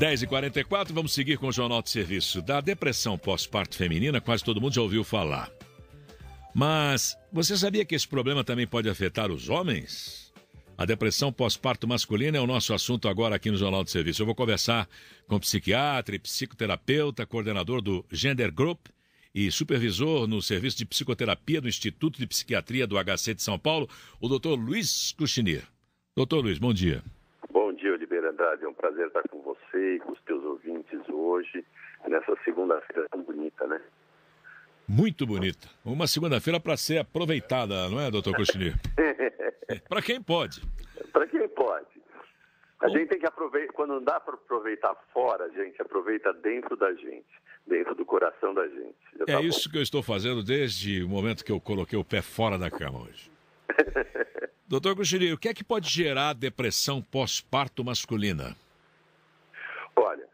10h44, vamos seguir com o Jornal de Serviço. Da depressão pós-parto feminina, quase todo mundo já ouviu falar. Mas você sabia que esse problema também pode afetar os homens? A depressão pós-parto masculina é o nosso assunto agora aqui no Jornal de Serviço. Eu vou conversar com psiquiatra e psicoterapeuta, coordenador do Gender Group e supervisor no serviço de psicoterapia do Instituto de Psiquiatria do HC de São Paulo, o Dr. Luiz Kuchnir. Doutor Luiz, bom dia. Bom dia, Oliveira Andrade. É um prazer estar com você e com os teus ouvintes hoje, nessa segunda-feira tão bonita, né? Muito bonita. Uma segunda-feira para ser aproveitada, não é, doutor Kuchnir? Para quem pode. Para quem pode. A gente tem que aproveitar, quando não dá para aproveitar fora, a gente aproveita dentro da gente, dentro do coração da gente. É isso que eu estou fazendo desde o momento que eu coloquei o pé fora da cama hoje. Doutor Kuchnir, o que é que pode gerar depressão pós-parto masculina? Olha,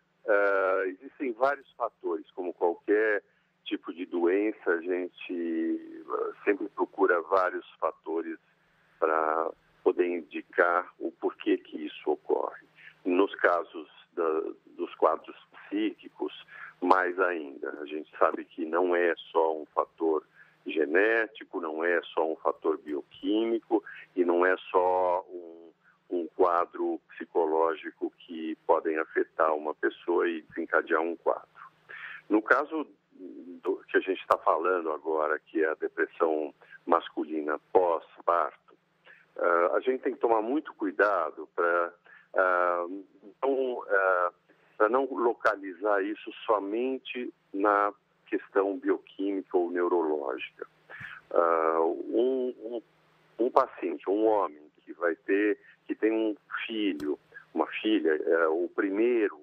existem vários fatores, como qualquer tipo de doença, a gente sempre procura vários fatores para poder indicar o porquê que isso ocorre. Nos casos dos quadros psíquicos, mais ainda. A gente sabe que não é só um fator genético, não é só um fator bioquímico e não é só um quadro psicológico que podem afetar uma pessoa e desencadear um quadro. No caso que a gente está falando agora, que é a depressão masculina pós-parto, a gente tem que tomar muito cuidado para não localizar isso somente na questão bioquímica ou neurológica. Um paciente, um homem que tem um filho, uma filha, o primeiro,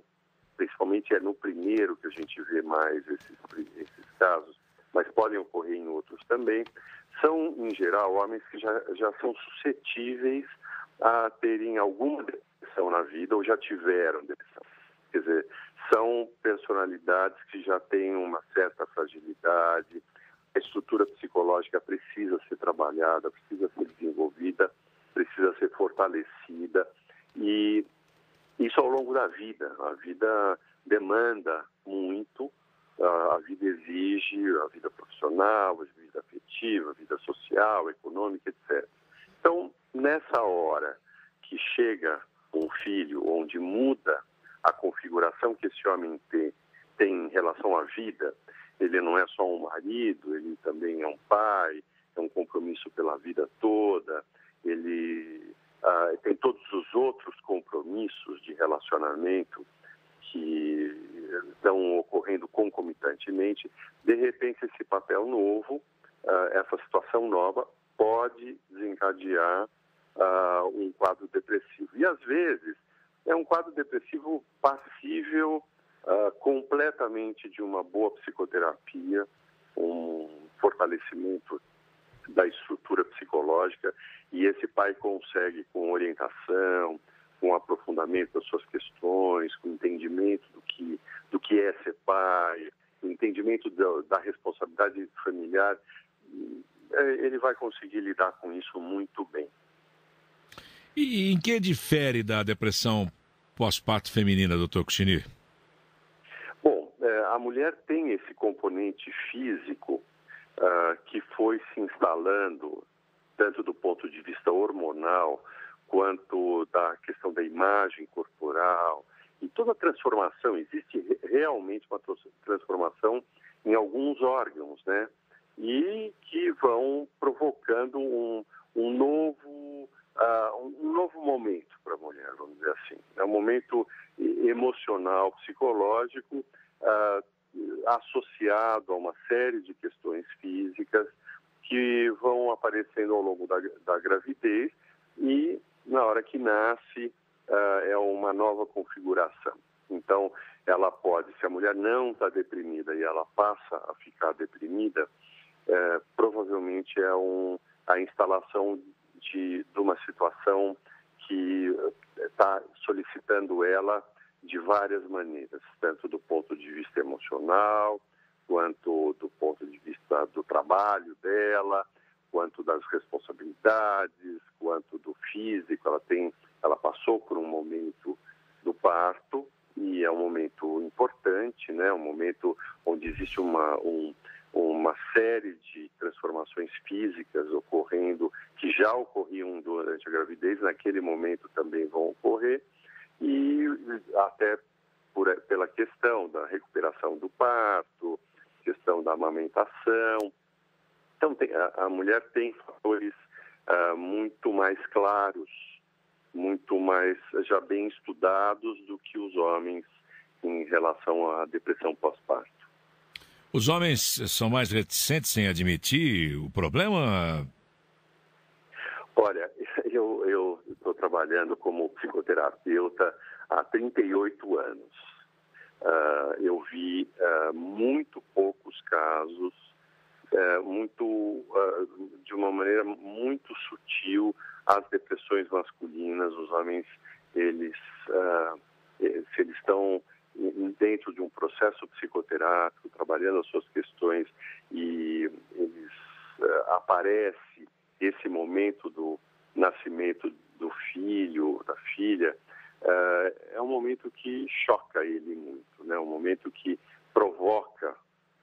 principalmente é no primeiro que a gente vê mais esses casos, mas podem ocorrer em outros também, são, em geral, homens que já são suscetíveis a terem alguma depressão na vida ou já tiveram depressão. Quer dizer, são personalidades que já têm uma certa fragilidade, a estrutura psicológica precisa ser trabalhada, precisa ser desenvolvida, precisa ser fortalecida e isso ao longo da vida. A vida demanda muito, a vida exige, a vida profissional, a vida afetiva, a vida social, econômica, etc. Então, nessa hora que chega um filho onde muda a configuração que esse homem tem em relação à vida, ele não é só um marido, ele também é um pai, é um compromisso pela vida toda, ele tem todos os outros compromissos de relacionamento que estão ocorrendo concomitantemente. De repente, esse papel novo, essa situação nova, pode desencadear um quadro depressivo. E, às vezes, é um quadro depressivo passível completamente de uma boa psicoterapia, um fortalecimento da estrutura psicológica, e esse pai consegue, com orientação, com aprofundamento das suas questões, com entendimento do que é ser pai, entendimento da responsabilidade familiar, ele vai conseguir lidar com isso muito bem. E em que difere da depressão pós-parto feminina, doutor Kuchnir? Bom, a mulher tem esse componente físico que foi se instalando, tanto do ponto de vista hormonal, quanto da questão da imagem corporal, e toda a transformação, existe realmente uma transformação em alguns órgãos, né? E que vão provocando um novo momento para a mulher, vamos dizer assim. É um momento emocional, psicológico, associado a uma série de questões físicas que vão aparecendo ao longo da gravidez e, na hora que nasce, é uma nova configuração. Então, ela pode, se a mulher não está deprimida e ela passa a ficar deprimida, provavelmente é a instalação de uma situação que está solicitando ela de várias maneiras, tanto do ponto de vista emocional, quanto do ponto de vista do trabalho dela, quanto das responsabilidades, quanto do físico. Ela passou por um momento do parto, e é um momento importante, né? Um momento onde existe uma série de transformações físicas ocorrendo, que já ocorriam durante a gravidez, naquele momento também vão ocorrer, e até pela questão da recuperação do parto, questão da amamentação. Então, a mulher tem fatores muito mais claros, muito mais já bem estudados do que os homens em relação à depressão pós-parto. Os homens são mais reticentes em admitir o problema? Olha, eu estou trabalhando como psicoterapeuta há 38 anos. Eu vi muito poucos casos, de uma maneira muito sutil, as depressões masculinas. Os homens, se eles estão dentro de um processo psicoterápico, trabalhando as suas questões, e eles aparece esse momento do nascimento do filho, da filha, é um momento que choca ele muito, né? Um momento que provoca,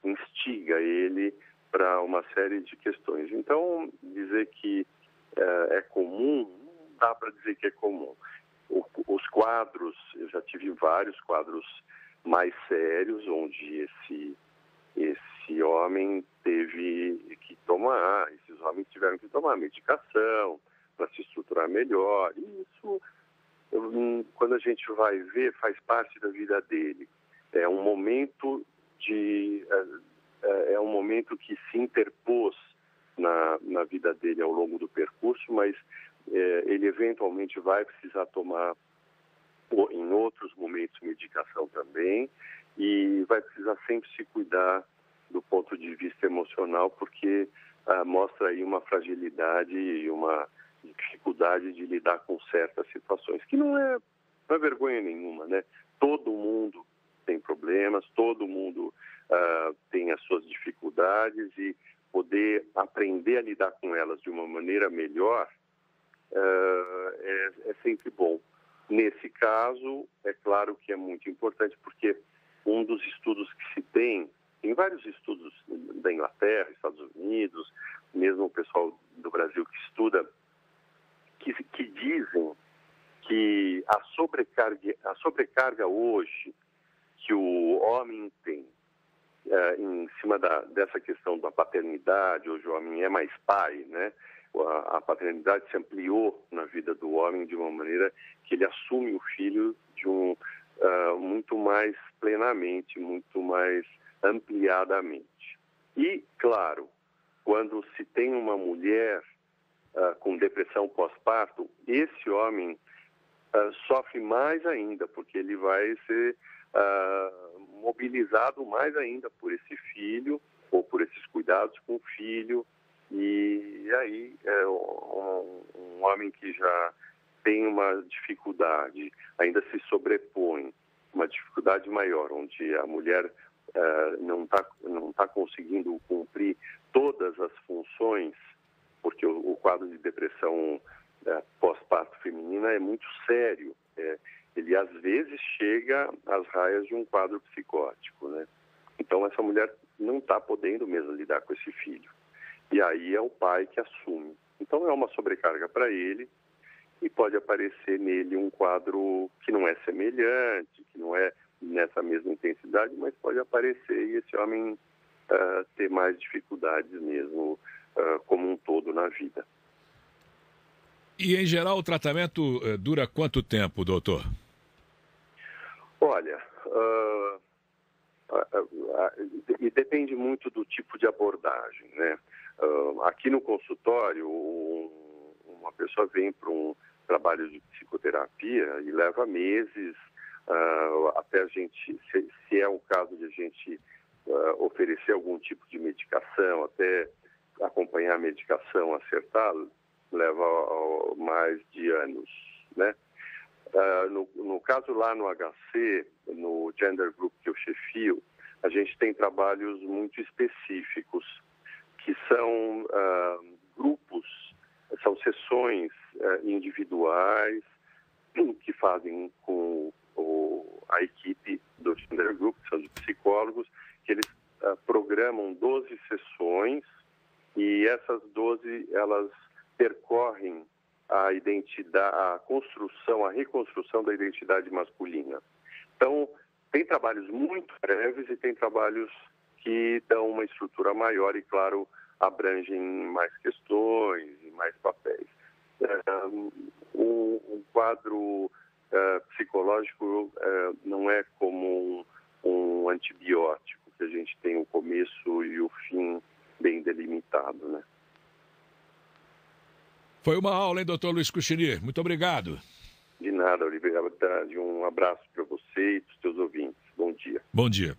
instiga ele para uma série de questões. Então, dizer que é comum, não dá para dizer que é comum. Os quadros, eu já tive vários quadros mais sérios, onde esse homem teve que tomar, esses homens tiveram que tomar medicação para se estruturar melhor. E isso, quando a gente vai ver, faz parte da vida dele. É um momento é um momento que se interpôs na vida dele ao longo do percurso, mas ele eventualmente vai precisar tomar, em outros momentos, medicação também, e vai precisar sempre se cuidar do ponto de vista emocional, porque mostra aí uma fragilidade e uma dificuldade de lidar com certas situações, que não é vergonha nenhuma, né? Todo mundo tem problemas, todo mundo tem as suas dificuldades, e poder aprender a lidar com elas de uma maneira melhor é sempre bom. Nesse caso, é claro que é muito importante, porque um dos estudos que se tem vários estudos da Inglaterra, Estados Unidos, mesmo o pessoal do Brasil que estuda, que dizem que a sobrecarga hoje que o homem tem em cima dessa questão da paternidade, hoje o homem é mais pai, né? A paternidade se ampliou na vida do homem de uma maneira que ele assume o filho muito mais plenamente, muito mais ampliadamente. E, claro, quando se tem uma mulher com depressão pós-parto, esse homem sofre mais ainda, porque ele vai ser mobilizado mais ainda por esse filho, ou por esses cuidados com o filho. E aí um homem que já tem uma dificuldade, ainda se sobrepõe, uma dificuldade maior, onde a mulher não tá conseguindo cumprir todas as funções, porque o quadro de depressão pós-parto feminina é muito sério. Ele, às vezes, chega às raias de um quadro psicótico, né? Então, essa mulher não está podendo mesmo lidar com esse filho. E aí é o pai que assume. Então, é uma sobrecarga para ele, e pode aparecer nele um quadro que não é semelhante, que não é nessa mesma intensidade, mas pode aparecer e esse homem ter mais dificuldades mesmo, como um todo na vida. E, em geral, o tratamento dura quanto tempo, doutor? Olha, e depende muito do tipo de abordagem, né? Aqui no consultório, uma pessoa vem para um trabalho de psicoterapia e leva meses até a gente, se é o caso de a gente oferecer algum tipo de medicação, até acompanhar a medicação, acertar, leva mais de anos, né? No caso lá no HC, no Gender Group que eu chefio, a gente tem trabalhos muito específicos, que são grupos, são sessões individuais, que fazem com a equipe do Gender Group, que são de psicólogos, que eles programam 12 sessões e essas 12, elas percorrem a identidade, a construção, a reconstrução da identidade masculina. Então, tem trabalhos muito breves e tem trabalhos que dão uma estrutura maior e, claro, abrangem mais questões e mais papéis. O quadro psicológico não é como um antibiótico, que a gente tem o começo e o fim bem delimitado, né? Foi uma aula, hein, doutor Luiz Cuchini? Muito obrigado. De nada, Oliveira. Um abraço para você e para os teus ouvintes. Bom dia. Bom dia.